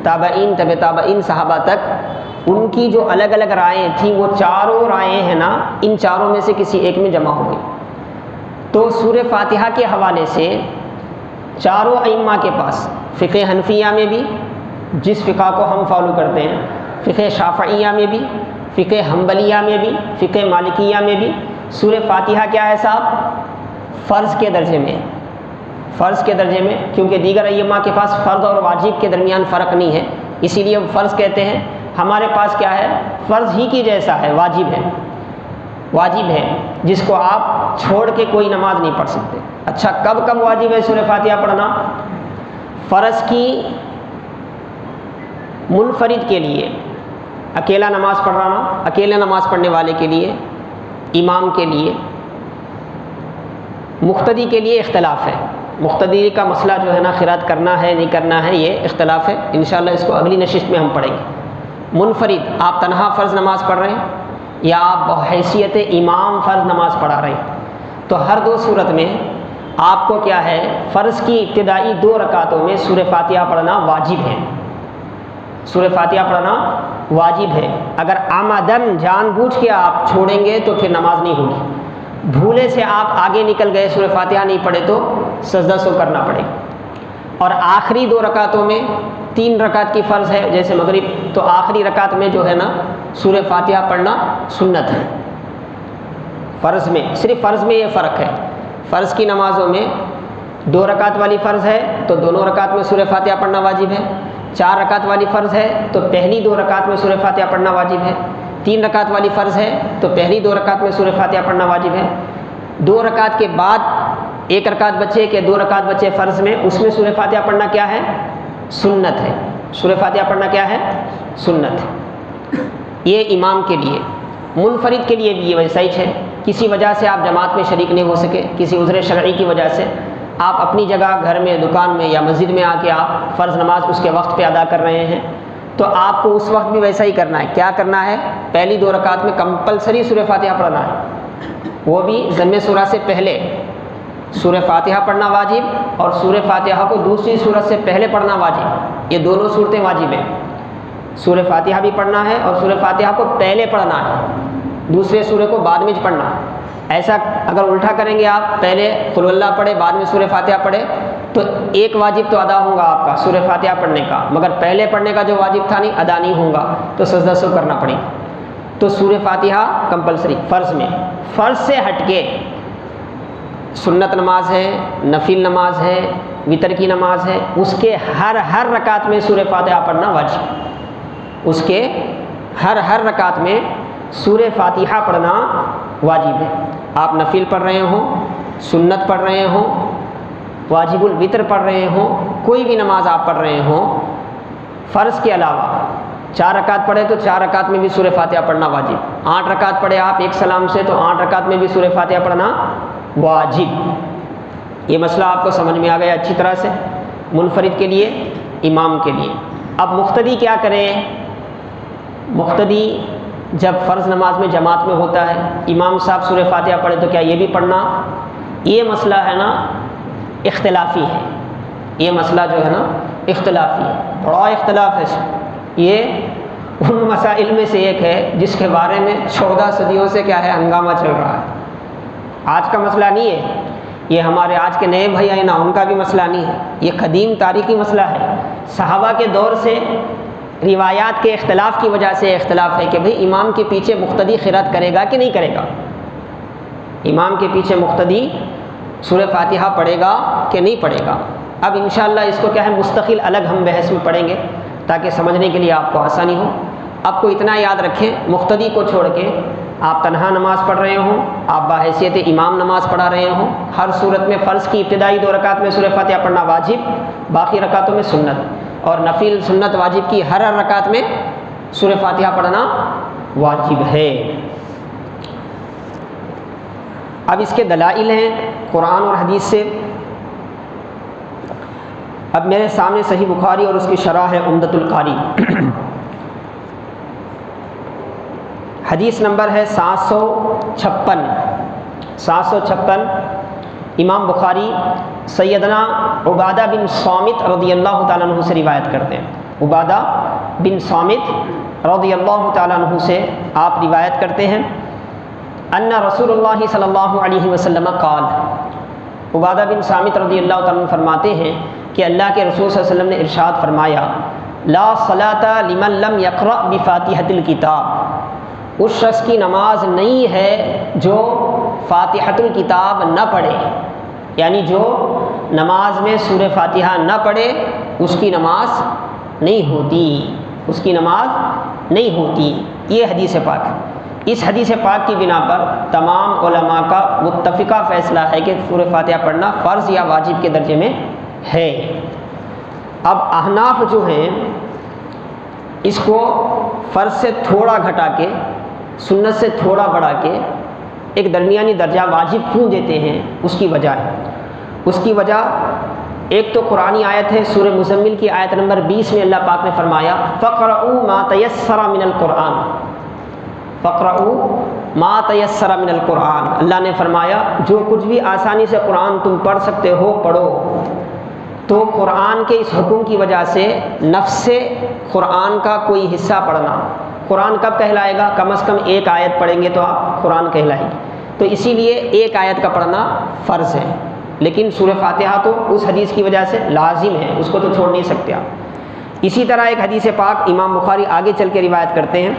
تابعین، طب تابعین، صحابہ تک، ان کی جو الگ الگ رائیں تھیں وہ چاروں رائیں ہیں نا، ان چاروں میں سے کسی ایک میں جمع ہو گئی۔ تو سورہ فاتحہ کے حوالے سے چاروں ائمہ کے پاس، فقہ حنفیہ میں بھی جس فقہ کو ہم فالو کرتے ہیں، فقہ شافعیہ میں بھی، فقہ حنبلیہ میں بھی، فقہ مالکیہ میں بھی، سورہ فاتحہ کیا ہے صاحب؟ فرض کے درجے میں، فرض کے درجے میں، کیونکہ دیگر ائمہ کے پاس فرض اور واجب کے درمیان فرق نہیں ہے، اسی لیے وہ فرض کہتے ہیں۔ ہمارے پاس کیا ہے؟ فرض ہی کی جیسا ہے، واجب ہے، واجب ہے، جس کو آپ چھوڑ کے کوئی نماز نہیں پڑھ سکتے۔ اچھا، کب کب واجب ہے سورہ فاتحہ پڑھنا؟ فرض کی منفرد کے لیے، اکیلا نماز پڑھانا، اکیلے نماز پڑھنے والے کے لیے، امام کے لیے، مقتدی کے لیے اختلاف ہے۔ مقتدی کا مسئلہ جو ہے نا، قرات کرنا ہے نہیں کرنا ہے، یہ اختلاف ہے، انشاءاللہ اس کو اگلی نشست میں ہم پڑھیں گے۔ منفرد، آپ تنہا فرض نماز پڑھ رہے ہیں یا آپ بحیثیت امام فرض نماز پڑھا رہے ہیں، تو ہر دو صورت میں آپ کو کیا ہے؟ فرض کی ابتدائی 2 رکعتوں میں سورہ فاتحہ پڑھنا واجب ہے، سورہ فاتحہ پڑھنا واجب ہے۔ اگر عمدن، جان بوجھ کے آپ چھوڑیں گے تو پھر نماز نہیں ہوگی۔ بھولے سے آپ آگے نکل گئے، سورہ فاتحہ نہیں پڑھے تو سجدہ سو کرنا پڑے گا۔ اور آخری 2 رکعتوں میں 3 رکعت کی فرض ہے جیسے مغرب، تو آخری رکعت میں جو ہے نا سورہ فاتحہ پڑھنا سنت ہے۔ فرض میں، صرف فرض میں یہ فرق ہے، فرض کی نمازوں میں 2 رکعت والی فرض ہے تو دونوں رکعت میں سورہ فاتحہ پڑھنا واجب ہے، 4 رکعت والی فرض ہے تو پہلی 2 رکعت میں سورہ فاتحہ پڑھنا واجب ہے، 3 رکعت والی فرض ہے تو پہلی 2 رکعت میں سورہ فاتحہ پڑھنا واجب ہے، 2 رکعت کے بعد 1 رکعت بچے کہ 2 رکعت بچے فرض میں، اس میں سورہ فاتحہ پڑھنا کیا ہے؟ سنت ہے۔ سورہ فاتحہ پڑھنا کیا ہے؟ سنت ہے۔ یہ امام کے لیے۔ منفرد کے لیے بھی یہ ویسا ہی ہے، کسی وجہ سے آپ جماعت میں شریک نہیں ہو سکے، کسی عذر شرعی کی وجہ سے، آپ اپنی جگہ گھر میں، دکان میں یا مسجد میں آ کے آپ فرض نماز اس کے وقت پہ ادا کر رہے ہیں، تو آپ کو اس وقت بھی ویسا ہی کرنا ہے۔ کیا کرنا ہے؟ پہلی 2 رکعت میں کمپلسری سورہ فاتحہ پڑھنا ہے، وہ بھی ضم سورہ سے پہلے سورہ فاتحہ پڑھنا واجب، اور سورہ فاتحہ کو دوسری سورت سے پہلے پڑھنا واجب، یہ دونوں صورتیں واجب ہیں۔ سورہ فاتحہ بھی پڑھنا ہے اور سورہ فاتحہ کو پہلے پڑھنا ہے، دوسرے سورے کو بعد میں پڑھنا ہے۔ ایسا اگر الٹا کریں گے آپ، پہلے قل اللہ پڑھے بعد میں سورہ فاتحہ پڑھے، تو ایک واجب تو ادا ہوگا آپ کا سورہ فاتحہ پڑھنے کا، مگر پہلے پڑھنے کا جو واجب تھا نہیں، ادا نہیں ہوگا، تو سجدہ سو کرنا پڑے گا۔ تو سورہ فاتحہ کمپلسری فرض میں۔ فرض سے ہٹ کے سنت نماز ہے، نفل نماز ہے، وتر کی نماز ہے، اس کے ہر رکعت میں سورہ فاتحہ پڑھنا واجب، اس کے ہر رکعت میں سورہ فاتحہ پڑھنا واجب ہے۔ آپ نفل پڑھ رہے ہوں، سنت پڑھ رہے ہوں، واجب الوتر پڑھ رہے ہوں، کوئی بھی نماز آپ پڑھ رہے ہوں، فرض کے علاوہ 4 رکعت پڑھے تو 4 رکعت میں بھی سورہ فاتحہ پڑھنا واجب، 8 رکعت پڑھے آپ ایک سلام سے تو 8 رکعت میں بھی سورہ فاتحہ پڑھنا واجب۔ یہ مسئلہ آپ کو سمجھ میں آ گیا اچھی طرح سے، منفرد کے لیے، امام کے لیے۔ اب مقتدی کیا کرے؟ مقتدی جب فرض نماز میں جماعت میں ہوتا ہے، امام صاحب سورہ فاتحہ پڑھے تو کیا یہ بھی پڑھنا؟ یہ مسئلہ ہے نا اختلافی ہے، یہ مسئلہ جو ہے نا اختلافی ہے، بڑا اختلاف ہے۔ یہ ان مسائل میں سے ایک ہے جس کے بارے میں 14 صدیوں سے کیا ہے ہنگامہ چل رہا ہے۔ آج کا مسئلہ نہیں ہے، یہ ہمارے آج کے نئے بھائی ہیں نا، ان کا بھی مسئلہ نہیں ہے، یہ قدیم تاریخی مسئلہ ہے۔ صحابہ کے دور سے روایات کے اختلاف کی وجہ سے اختلاف ہے کہ بھئی امام کے پیچھے مقتدی قرات کرے گا کہ نہیں کرے گا، امام کے پیچھے مقتدی سورہ فاتحہ پڑھے گا کہ نہیں پڑھے گا۔ اب انشاءاللہ اس کو کیا ہے مستقل الگ ہم بحث میں پڑھیں گے تاکہ سمجھنے کے لیے آپ کو آسانی ہو۔ آپ کو اتنا یاد رکھیں، مقتدی کو چھوڑ کے آپ تنہا نماز پڑھ رہے ہوں، آپ بحیثیت امام نماز پڑھا رہے ہوں، ہر صورت میں فرض کی ابتدائی 2 رکعت میں سورہ فاتحہ پڑھنا واجب، باقی رکعتوں میں سنت، اور نفل سنت واجب کی ہر رکعت میں سورہ فاتحہ پڑھنا واجب ہے۔ اب اس کے دلائل ہیں قرآن اور حدیث سے۔ اب میرے سامنے صحیح بخاری اور اس کی شرح ہے عمدۃ القاری، حدیث نمبر ہے 756۔ امام بخاری سیدنا عبادہ بن صامت رضی اللہ تعالیٰ عنہ سے روایت کرتے ہیں۔ عبادہ بن صامت رضی اللہ تعالیٰ عنہ سے آپ روایت کرتے ہیں ان رسول اللہ صلی اللہ علیہ وسلم قال، عبادہ بن صامت رضی اللہ تعالیٰ عنہ فرماتے ہیں کہ اللہ کے رسول صلی اللہ علیہ وسلم نے ارشاد فرمایا لا صلاۃ لمن لم یقرأ بفاتحۃ الکتاب، اس شخص کی نماز نہیں ہے جو فاتحۃ الکتاب نہ پڑھے، یعنی جو نماز میں سورہ فاتحہ نہ پڑھے اس کی نماز نہیں ہوتی، اس کی نماز نہیں ہوتی۔ یہ حدیث پاک ہے۔ اس حدیث پاک کی بنا پر تمام علماء کا متفقہ فیصلہ ہے کہ سورہ فاتحہ پڑھنا فرض یا واجب کے درجے میں ہے۔ اب احناف جو ہیں اس کو فرض سے تھوڑا گھٹا کے، سنت سے تھوڑا بڑھا کے ایک درمیانی درجہ واجب کیوں دیتے ہیں، اس کی وجہ ہے۔ اس کی وجہ ایک تو قرآنی آیت ہے، سورہ مزمل کی آیت نمبر 20 میں اللہ پاک نے فرمایا فَقْرَؤُوا مَا تَيَسَّرَ مِنَ الْقُرْآنِ، فَقْرَؤُوا مَا تَيَسَّرَ مِنَ الْقُرْآنِ، اللہ نے فرمایا جو کچھ بھی آسانی سے قرآن تم پڑھ سکتے ہو پڑھو۔ تو قرآن کے اس حکم کی وجہ سے نفس قرآن کا کوئی حصہ پڑھنا، قرآن کب کہلائے گا؟ کم از کم ایک آیت پڑھیں گے تو آپ قرآن کہلائیں گے، تو اسی لیے ایک آیت کا پڑھنا فرض ہے، لیکن سورہ فاتحہ تو اس حدیث کی وجہ سے لازم ہے، اس کو تو چھوڑ نہیں سکتے آپ۔ اسی طرح ایک حدیث پاک امام بخاری آگے چل کے روایت کرتے ہیں،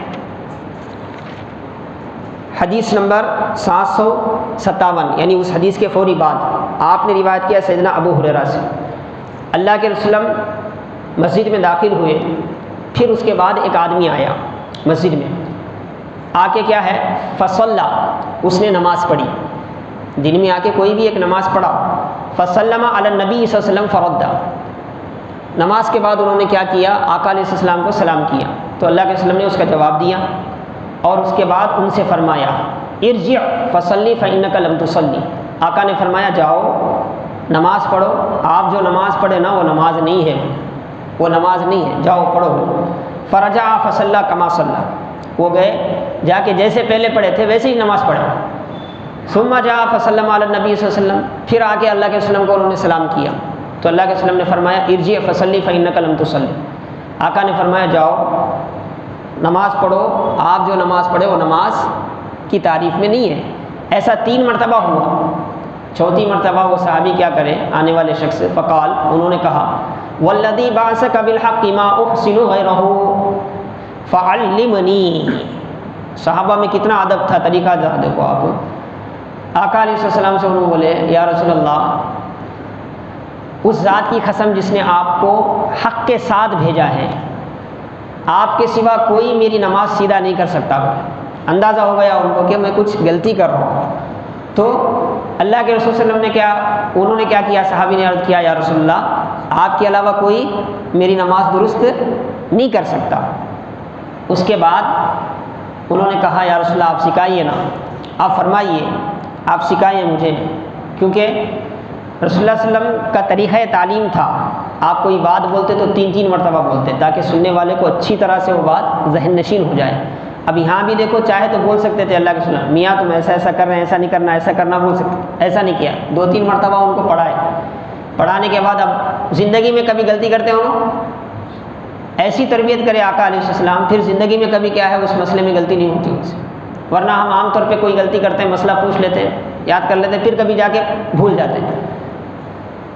حدیث نمبر 757، یعنی اس حدیث کے فوری بعد آپ نے روایت کیا سیدنا ابو ہریرہ سے، اللہ کے رسول مسجد میں داخل ہوئے، پھر اس کے بعد ایک آدمی آیا مسجد میں، آ کے کیا ہے فصلہ، اس نے نماز پڑھی، دن میں آ کے کوئی بھی ایک نماز پڑھا، فسلم علی النبی صلی اللہ علیہ وسلم فردا، نماز کے بعد انہوں نے کیا کیا؟ آقا علیہ السلام کو سلام کیا، تو اللہ کے وسلم نے اس کا جواب دیا، اور اس کے بعد ان سے فرمایا ارجع فصلی فانک لم تصلی، آقا نے فرمایا جاؤ نماز پڑھو، آپ جو نماز پڑھے نا وہ نماز نہیں ہے، وہ نماز نہیں ہے، جاؤ پڑھو۔ فرجع فصلی کما صلی، وہ گئے جا کے جیسے پہلے پڑھے تھے ویسے ہی نماز پڑھے۔ ثم جاء فسلم علی النبی صلی اللہ علیہ وسلم، پھر آ کے اللہ کے وسلم کو انہوں نے سلام کیا، تو اللہ کے وسلم نے فرمایا ارجع فصلی فانک لم تصلی، آقا نے فرمایا جاؤ نماز پڑھو، آپ جو نماز پڑھے وہ نماز کی تعریف میں نہیں ہے۔ ایسا 3 مرتبہ ہوا، چوتھی مرتبہ وہ صحابی کیا کرے آنے والے شخص سے، فقال، انہوں نے کہا والذی بعثک بالحق ما احسن غیرہ فعلمنی، صحابہ میں کتنا ادب تھا، طریقہ دیکھو آپ۔ آقا علیہ السلام سے انہوں نے بولے یا رسول اللہ، اس ذات کی قسم جس نے آپ کو حق کے ساتھ بھیجا ہے، آپ کے سوا کوئی میری نماز سیدھا نہیں کر سکتا۔ اندازہ ہو گیا ان کو کہ میں کچھ غلطی کر رہا ہوں، تو اللہ کے رسول صلی اللہ علیہ وسلم نے کیا، انہوں نے کیا کیا، صحابی نے عرض کیا یا رسول اللہ آپ کے علاوہ کوئی میری نماز درست نہیں کر سکتا۔ اس کے بعد انہوں نے کہا یا رسول اللہ آپ سکھائیے نا، آپ فرمائیے، آپ سکھائیے مجھے، کیونکہ رسول اللہ صلی اللہ علیہ وسلم کا طریقہ تعلیم تھا، آپ کوئی بات بولتے تو 3 مرتبہ بولتے تاکہ سننے والے کو اچھی طرح سے وہ بات ذہن نشین ہو جائے۔ اب یہاں بھی دیکھو چاہے تو بول سکتے تھے اللہ کے رسول میاں تم ایسا ایسا کر رہے ہیں، ایسا نہیں کرنا، ایسا کرنا بول سکتے، ایسا نہیں کیا، 2-3 مرتبہ ان کو پڑھائے، پڑھانے کے بعد اب زندگی میں کبھی غلطی کرتے ہو، ایسی تربیت کرے آقا علیہ السلام، پھر زندگی میں کبھی کیا ہے اس مسئلے میں غلطی نہیں ہوتی ان سے، ورنہ ہم عام طور پہ کوئی غلطی کرتے ہیں، مسئلہ پوچھ لیتے ہیں، یاد کر لیتے ہیں، پھر کبھی جا کے بھول جاتے ہیں۔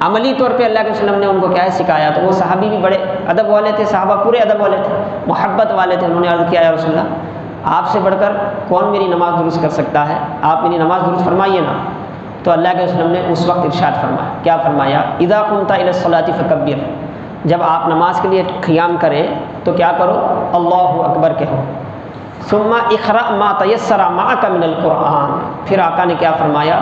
عملی طور پہ اللہ کے وسلم نے ان کو کیا ہے سکھایا، تو وہ صحابی بھی بڑے ادب والے تھے، صحابہ پورے ادب والے تھے، محبت والے تھے، انہوں نے عرض کیا یا رسول اللہ آپ سے بڑھ کر کون میری نماز درست کر سکتا ہے، آپ میری نماز درست فرمائیے نا۔ تو اللہ کے وسلم نے اس وقت ارشاد فرمایا، کیا فرمایا، اذا قمت الى الصلاۃ فکبر، جب آپ نماز کے لیے قیام کریں تو کیا کرو، اللہ اکبر کہو، ثم اقرأ ما تیسر معک من القرآن، پھر آقا نے کیا فرمایا،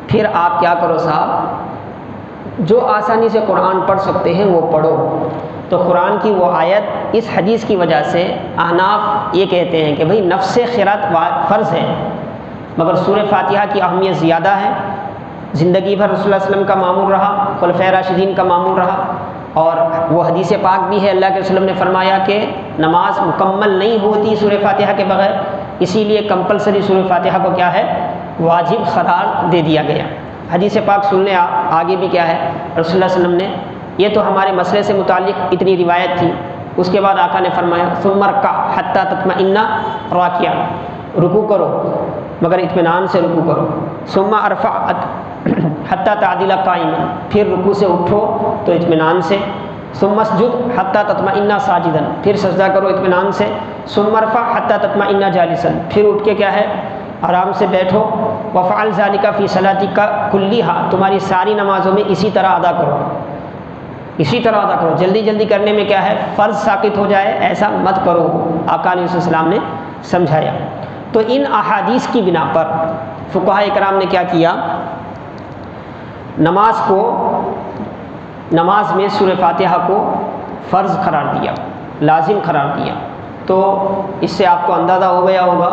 پھر آپ کیا کرو صاحب، جو آسانی سے قرآن پڑھ سکتے ہیں وہ پڑھو۔ تو قرآن کی وہ آیت اس حدیث کی وجہ سے احناف یہ کہتے ہیں کہ بھئی نفس قرأت فرض ہے، مگر سورہ فاتحہ کی اہمیت زیادہ ہے، زندگی بھر رسول اللہ صلی اللہ علیہ وسلم کا معمول رہا، خلفائے راشدین کا معمول رہا، اور وہ حدیث پاک بھی ہے، اللہ کے رسول نے فرمایا کہ نماز مکمل نہیں ہوتی سورہ فاتحہ کے بغیر، اسی لیے کمپلسری سورہ فاتحہ کو کیا ہے واجب قرار دے دیا گیا۔ حدیث پاک سننے آگے بھی کیا ہے، رسول اللہ صلی اللہ علیہ وسلم نے، یہ تو ہمارے مسئلے سے متعلق اتنی روایت تھی، اس کے بعد آقا نے فرمایا ثم ارکع حتی تطمئن راکعا، رکوع کرو مگر اطمینان سے رکوع کرو، ثم ارفع حتی تعدل قائما، پھر رکوع سے اٹھو تو اطمینان سے، ثم اسجد حتی تطمئن ساجدا، پھر سجدہ کرو اطمینان سے، ثم ارفع حتی تطمئن جالسا، پھر اٹھ کے کیا ہے آرام سے بیٹھو، وفعل ذلک فی صلاتک کلھا، تمہاری ساری نمازوں میں اسی طرح ادا کرو، اسی طرح ادا کرو، جلدی جلدی کرنے میں کیا ہے فرض ساقط ہو جائے ایسا مت کرو، آقا علیہ السلام نے سمجھایا۔ تو ان احادیث کی بنا پر فقہاء کرام نے کیا کیا، نماز میں سورہ فاتحہ کو فرض قرار دیا، لازم قرار دیا۔ تو اس سے آپ کو اندازہ ہو گیا ہوگا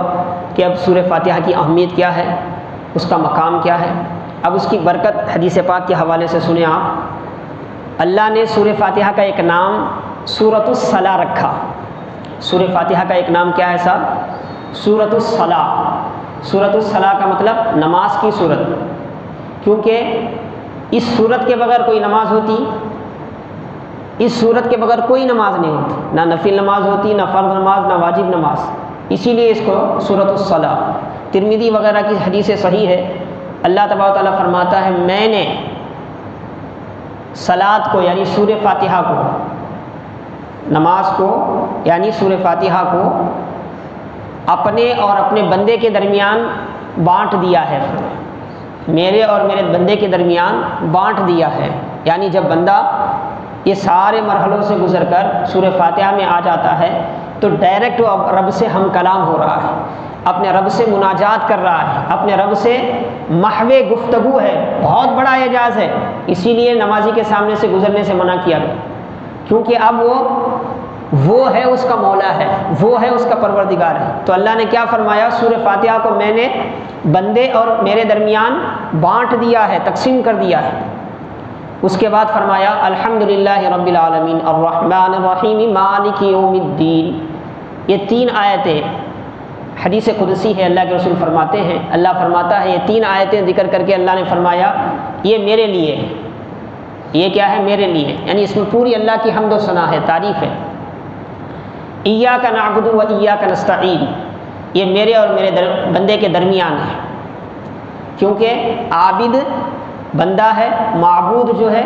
کہ اب سورہ فاتحہ کی اہمیت کیا ہے، اس کا مقام کیا ہے۔ اب اس کی برکت حدیث پاک کے حوالے سے سنیں آپ، اللہ نے سورہ فاتحہ کا ایک نام سورۃ الصلاۃ رکھا۔ سورہ فاتحہ کا ایک نام کیا ہے صاحب؟ سورۃ الصلاۃ۔ سورۃ الصلاۃ کا مطلب نماز کی صورت، کیونکہ اس صورت کے بغیر کوئی نماز ہوتی، اس صورت کے بغیر کوئی نماز نہیں ہوتی، نہ نفل نماز ہوتی، نہ فرض نماز، نہ واجب نماز، اسی لیے اس کو سورۃ الصلاۃ۔ ترمذی وغیرہ کی حدیث صحیح ہے، اللہ تبارک و تعالیٰ فرماتا ہے میں نے صلاۃ کو یعنی سورہ فاتحہ کو، نماز کو یعنی سورہ فاتحہ کو اپنے اور اپنے بندے کے درمیان بانٹ دیا ہے، میرے اور میرے بندے کے درمیان بانٹ دیا ہے۔ یعنی جب بندہ یہ سارے مرحلوں سے گزر کر سورہ فاتحہ میں آ جاتا ہے تو ڈائریکٹ وہ رب سے ہم کلام ہو رہا ہے، اپنے رب سے مناجات کر رہا ہے، اپنے رب سے محو گفتگو ہے، بہت بڑا اعجاز ہے۔ اسی لیے نمازی کے سامنے سے گزرنے سے منع کیا گیا، کیونکہ اب وہ ہے اس کا مولا ہے، وہ ہے اس کا پروردگار ہے۔ تو اللہ نے کیا فرمایا، سورہ فاتحہ کو میں نے بندے اور میرے درمیان بانٹ دیا ہے، تقسیم کر دیا ہے۔ اس کے بعد فرمایا الحمدللہ رب العالمین الرحمن الرحیم مالک یوم الدین۔ یہ 3 آیتیں حدیث قدسی ہے، اللہ کے رسول فرماتے ہیں، اللہ فرماتا ہے یہ 3 آیتیں ذکر کر کے اللہ نے فرمایا یہ میرے لیے ہے، یہ کیا ہے میرے لیے، یعنی اس میں پوری اللہ کی حمد و ثنا ہے، تعریف ہے۔ ایاک نعبد و ایاک نستعین، یہ میرے اور میرے بندے کے درمیان ہے، کیونکہ عابد بندہ ہے، معبود جو ہے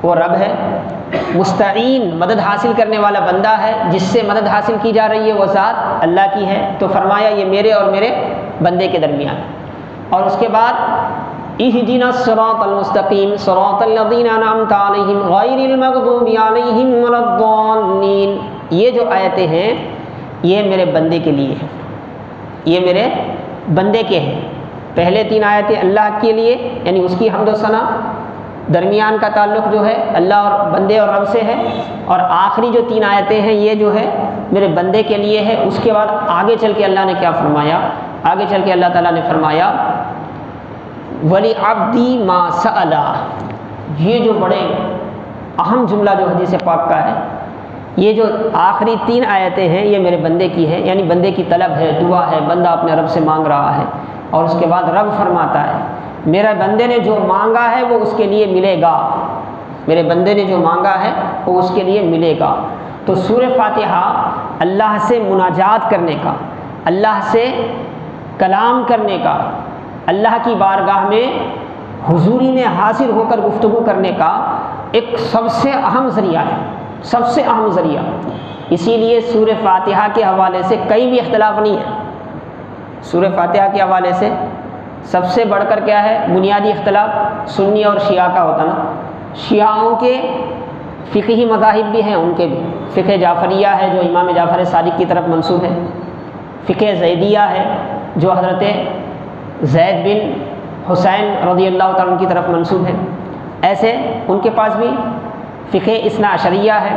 وہ رب ہے، مستعین مدد حاصل کرنے والا بندہ ہے، جس سے مدد حاصل کی جا رہی ہے وہ ذات اللہ کی ہے۔ تو فرمایا یہ میرے اور میرے بندے کے درمیان۔ اور اس کے بعد اہدنا الصراط المستقیم صراط الذین انعمت علیہم غیر المغضوب علیہم ولا الضالین، یہ جو آیتیں ہیں یہ میرے بندے کے لیے ہیں، یہ میرے بندے کے ہیں۔ پہلے 3 آیتیں اللہ کے لیے یعنی اس کی حمد و ثنا، درمیان کا تعلق جو ہے اللہ اور بندے اور رب سے ہے، اور آخری جو 3 آیتیں ہیں یہ جو ہے میرے بندے کے لیے ہے۔ اس کے بعد آگے چل کے اللہ نے کیا فرمایا، آگے چل کے اللہ تعالیٰ نے فرمایا وَلِعَبْدِي مَا سَأَلَ، یہ جو بڑے اہم جملہ جو حدیث پاک کا ہے، یہ جو آخری 3 آیتیں ہیں یہ میرے بندے کی ہے، یعنی بندے کی طلب ہے، دعا ہے، بندہ اپنے رب سے مانگ رہا ہے، اور اس کے بعد رب فرماتا ہے میرے بندے نے جو مانگا ہے وہ اس کے لیے ملے گا، میرے بندے نے جو مانگا ہے وہ اس کے لیے ملے گا۔ تو سورہ فاتحہ اللہ سے مناجات کرنے کا، اللہ سے کلام کرنے کا، اللہ کی بارگاہ میں حضوری میں حاضر ہو کر گفتگو کرنے کا ایک سب سے اہم ذریعہ ہے، سب سے اہم ذریعہ۔ اسی لیے سورہ فاتحہ کے حوالے سے کہیں بھی اختلاف نہیں ہے۔ سورہ فاتحہ کے حوالے سے سب سے بڑھ کر کیا ہے بنیادی اختلاف سنی اور شیعہ کا ہوتا نا، شیعوں کے فقہی مذاہب بھی ہیں، ان کے بھی فقہ جعفریہ ہے جو امام جعفر صادق کی طرف منسوب ہے، فقہ زیدیہ ہے جو حضرت زید بن حسین رضی اللہ تعالیٰ کی طرف منسوب ہے، ایسے ان کے پاس بھی فقہ اثنا عشریہ ہے۔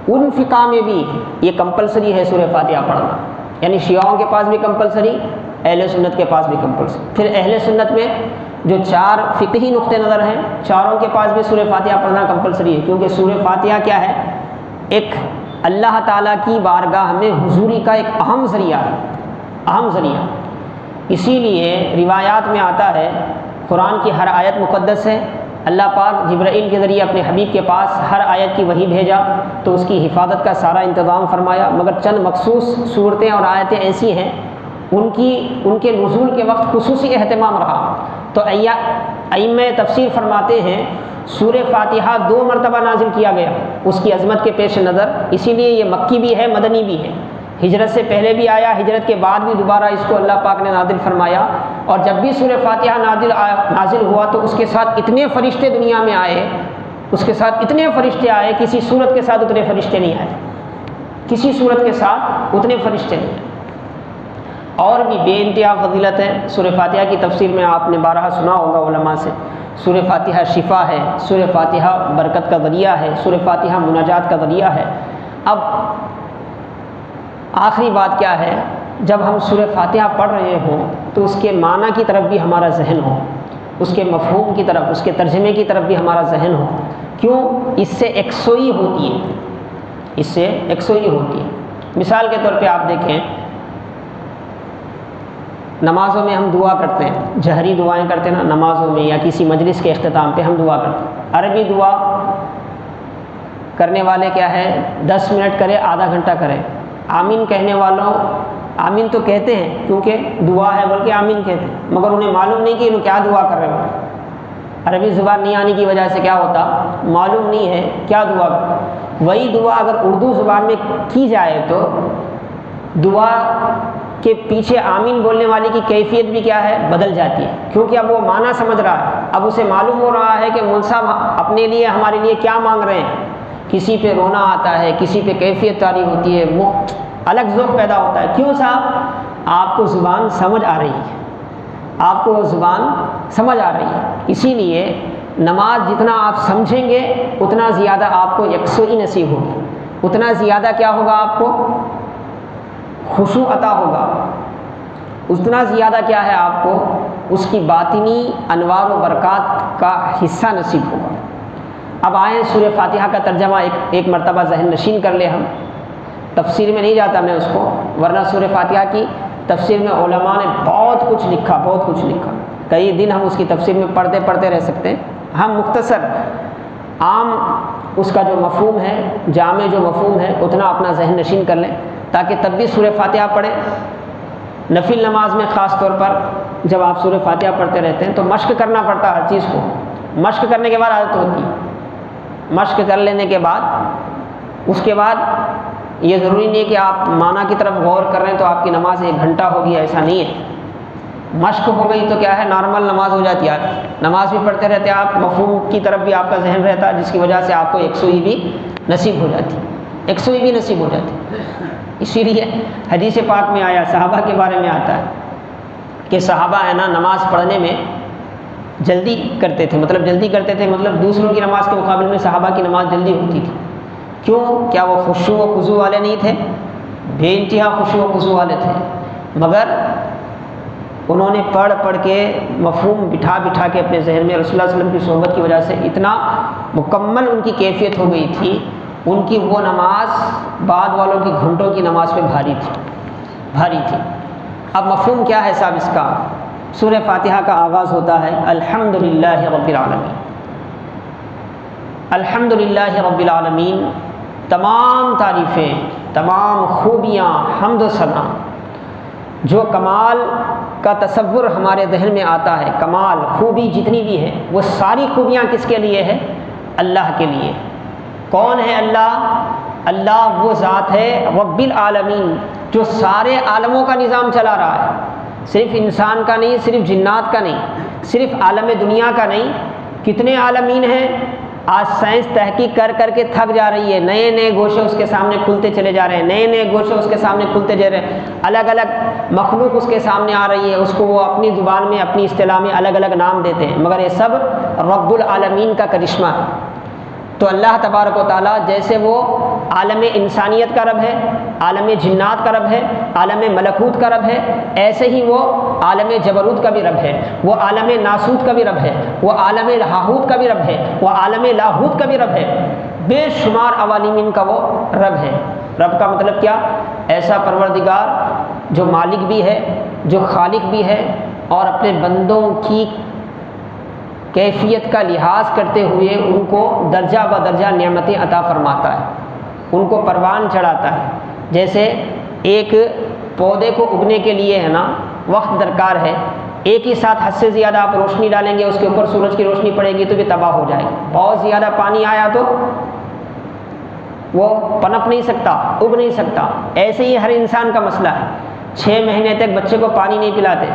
ان فقہ میں بھی یہ کمپلسری ہے سورہ فاتحہ پڑھنا، یعنی شیعوں کے پاس بھی کمپلسری، اہل سنت کے پاس بھی کمپلسری۔ پھر اہل سنت میں جو 4 فقہی نقطہ نظر ہیں، چاروں کے پاس بھی سورہ فاتحہ پڑھنا کمپلسری ہے، کیونکہ سورہ فاتحہ کیا ہے ایک اللہ تعالیٰ کی بارگاہ میں حضوری کا ایک اہم ذریعہ ہے، اہم ذریعہ۔ اسی لیے روایات میں آتا ہے قرآن کی ہر آیت مقدس ہے، اللہ پاک جبرائیل کے ذریعے اپنے حبیب کے پاس ہر آیت کی وحی بھیجا تو اس کی حفاظت کا سارا انتظام فرمایا، مگر چند مخصوص صورتیں اور آیتیں ایسی ہیں ان کے نزول کے وقت خصوصی اہتمام رہا۔ تو ائمہ تفسیر فرماتے ہیں سورہ فاتحہ 2 مرتبہ نازل کیا گیا اس کی عظمت کے پیش نظر، اسی لیے یہ مکی بھی ہے مدنی بھی ہے، ہجرت سے پہلے بھی آیا، ہجرت کے بعد بھی دوبارہ اس کو اللہ پاک نے نازل فرمایا، اور جب بھی سورہ فاتحہ نازل ہوا تو اس کے ساتھ اتنے فرشتے دنیا میں آئے، اس کے ساتھ اتنے فرشتے آئے، کسی صورت کے ساتھ اتنے فرشتے نہیں آئے، کسی صورت کے ساتھ اتنے فرشتے نہیں آئے۔ اور بھی بے انتہا فضیلت ہے سورہ فاتحہ کی تفسیر میں آپ نے بارہا سنا ہوگا علماء سے، سورہ فاتحہ شفا ہے، سورہ فاتحہ برکت کا ذریعہ ہے، سورہ فاتحہ مناجات کا ذریعہ ہے۔ اب آخری بات کیا ہے، جب ہم سورہ فاتحہ پڑھ رہے ہوں تو اس کے معنی کی طرف بھی ہمارا ذہن ہو، اس کے مفہوم کی طرف، اس کے ترجمے کی طرف بھی ہمارا ذہن ہو۔ کیوں؟ اس سے یکسوئی ہوتی ہے، اس سے یکسوئی ہوتی ہے۔ مثال کے طور پہ آپ دیکھیں، نمازوں میں ہم دعا کرتے ہیں، جہری دعائیں کرتے ہیں نا نمازوں میں، یا کسی مجلس کے اختتام پہ ہم دعا کرتے ہیں۔ عربی دعا کرنے والے کیا ہے 10 منٹ کرے، آدھا گھنٹہ کرے۔ آمین کہنے والوں آمین تو کہتے ہیں کیونکہ دعا ہے بلکہ آمین کہتے ہیں، مگر انہیں معلوم نہیں کہ انہوں کیا دعا کر رہے ہیں۔ عربی زبان نہیں آنے کی وجہ سے کیا ہوتا، معلوم نہیں ہے کیا دعا کر۔ وہی دعا اگر اردو زبان میں کی جائے تو دعا کے پیچھے آمین بولنے والے کی کیفیت بھی کیا ہے، بدل جاتی ہے، کیونکہ اب وہ معنی سمجھ رہا ہے، اب اسے معلوم ہو رہا ہے کہ مول صاحب اپنے لیے ہمارے لیے کیا مانگ رہے ہیں۔ کسی پہ رونا آتا ہے، کسی پہ کیفیت طاری ہوتی ہے، الگ ذوق پیدا ہوتا ہے۔ کیوں صاحب؟ آپ کو زبان سمجھ آ رہی ہے، آپ کو وہ زبان سمجھ آ رہی ہے۔ اسی لیے نماز جتنا آپ سمجھیں گے اتنا زیادہ آپ کو یکسوئی نصیب ہوگی، اتنا زیادہ کیا ہوگا، آپ کو خشوع عطا ہوگا، اتنا زیادہ کیا ہے آپ کو اس کی باطنی انوار و برکات کا حصہ نصیب ہوگا۔ اب آئیں سورہ فاتحہ کا ترجمہ ایک مرتبہ ذہن نشین کر لیں ہم۔ تفسیر میں نہیں جاتا میں اس کو، ورنہ سورہ فاتحہ کی تفسیر میں علماء نے بہت کچھ لکھا، بہت کچھ لکھا، کئی دن ہم اس کی تفسیر میں پڑھتے رہ سکتے ہیں۔ ہم مختصر عام اس کا جو مفہوم ہے، جامع جو مفہوم ہے، اتنا اپنا ذہن نشین کر لیں تاکہ تب بھی سورہ فاتحہ پڑھیں۔ نفل نماز میں خاص طور پر جب آپ سورہ فاتحہ پڑھتے رہتے ہیں تو مشق کرنا پڑتا ہے ہر چیز کو، مشق کرنے کے بعد عادت ہوتی ہے، مشق کر لینے کے بعد اس کے بعد یہ ضروری نہیں ہے کہ آپ معنی کی طرف غور کر رہے ہیں تو آپ کی نماز 1 گھنٹہ ہوگی، ایسا نہیں ہے۔ مشق ہو گئی تو کیا ہے، نارمل نماز ہو جاتی ہے، نماز بھی پڑھتے رہتے آپ، مفہوم کی طرف بھی آپ کا ذہن رہتا ہے، جس کی وجہ سے آپ کو یکسوئی بھی نصیب ہو جاتی ہے، یکسوئی بھی نصیب ہو جاتی ہے۔ اسی لیے حدیث پاک میں آیا، صحابہ کے بارے میں آتا ہے کہ صحابہ ہے نا نماز پڑھنے میں جلدی کرتے تھے، مطلب دوسروں کی نماز کے مقابلے میں صحابہ کی نماز جلدی ہوتی تھی۔ کیوں؟ کیا وہ خشوع و خضوع والے نہیں تھے؟ بے انتہا خشوع و خضوع والے تھے، مگر انہوں نے پڑھ کے مفہوم بٹھا کے اپنے ذہن میں رسول اللہ صلی اللہ علیہ وسلم کی صحبت کی وجہ سے اتنا مکمل ان کی کیفیت ہو گئی تھی، ان کی وہ نماز بعد والوں کی گھنٹوں کی نماز پہ بھاری تھی۔ اب مفہوم کیا ہے صاحب اس کا؟ سورہ فاتحہ کا آغاز ہوتا ہے الحمدللہ رب العالمین، الحمدللہ رب العالمین، تمام تعریفیں، تمام خوبیاں، حمد و ثنا، جو کمال کا تصور ہمارے ذہن میں آتا ہے، کمال خوبی جتنی بھی ہے وہ ساری خوبیاں کس کے لیے ہے؟ اللہ کے لیے۔ کون ہے اللہ؟ اللہ وہ ذات ہے رب العالمین جو سارے عالموں کا نظام چلا رہا ہے، صرف انسان کا نہیں، صرف جنات کا نہیں، صرف عالم دنیا کا نہیں۔ کتنے عالمین ہیں؟ آج سائنس تحقیق کر کے تھک جا رہی ہے، نئے گوشے اس کے سامنے کھلتے چلے جا رہے ہیں، نئے گوشے اس کے سامنے کھلتے جا رہے ہیں، الگ الگ مخلوق اس کے سامنے آ رہی ہے، اس کو وہ اپنی زبان میں، اپنی اصطلاح میں الگ الگ نام دیتے ہیں، مگر یہ سب رب العالمین کا کرشمہ ہے۔ تو اللہ تبارک و تعالیٰ جیسے وہ عالم انسانیت کا رب ہے، عالم جنات کا رب ہے، عالم ملکوت کا رب ہے، ایسے ہی وہ عالم جبروت کا بھی رب ہے، وہ عالم ناسوت کا بھی رب ہے، وہ عالم ہاہوت کا بھی رب ہے، وہ عالم لاہوت کا بھی رب ہے، بے شمار عوالمین کا وہ رب ہے۔ رب کا مطلب کیا؟ ایسا پروردگار جو مالک بھی ہے، جو خالق بھی ہے، اور اپنے بندوں کی کیفیت کا لحاظ کرتے ہوئے ان کو درجہ بدرجہ نعمتیں عطا فرماتا ہے، ان کو پروان چڑھاتا ہے۔ جیسے ایک پودے کو اگنے کے لیے ہے نا وقت درکار ہے، ایک ہی ساتھ حد سے زیادہ آپ روشنی ڈالیں گے، اس کے اوپر سورج کی روشنی پڑے گی تو یہ تباہ ہو جائے گی۔ بہت زیادہ پانی آیا تو وہ پنپ نہیں سکتا، اگ نہیں سکتا۔ ایسے ہی ہر انسان کا مسئلہ ہے، 6 مہینے تک بچے کو پانی نہیں پلاتے،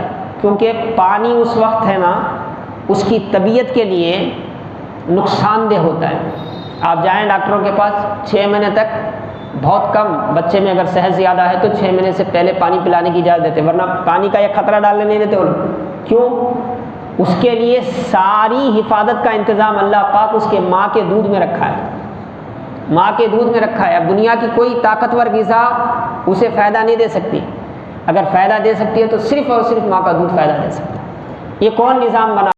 کیونکہ پانی اس وقت ہے نا اس کی طبیعت کے لیے نقصان دہ ہوتا ہے۔ آپ جائیں ڈاکٹروں کے پاس، 6 مہینے تک بہت کم بچے میں اگر صحت زیادہ ہے تو 6 مہینے سے پہلے پانی پلانے کی اجازت دیتے، ورنہ پانی کا ایک خطرہ ڈالنے نہیں دیتے وہ لوگ۔ کیوں؟ اس کے لیے ساری حفاظت کا انتظام اللہ پاک اس کے ماں کے دودھ میں رکھا ہے، ماں کے دودھ میں رکھا ہے۔ اب دنیا کی کوئی طاقتور غذا اسے فائدہ نہیں دے سکتی، اگر فائدہ دے سکتی ہے تو صرف اور صرف ماں کا دودھ فائدہ دے سکتا ہے۔ یہ کون نظام بنا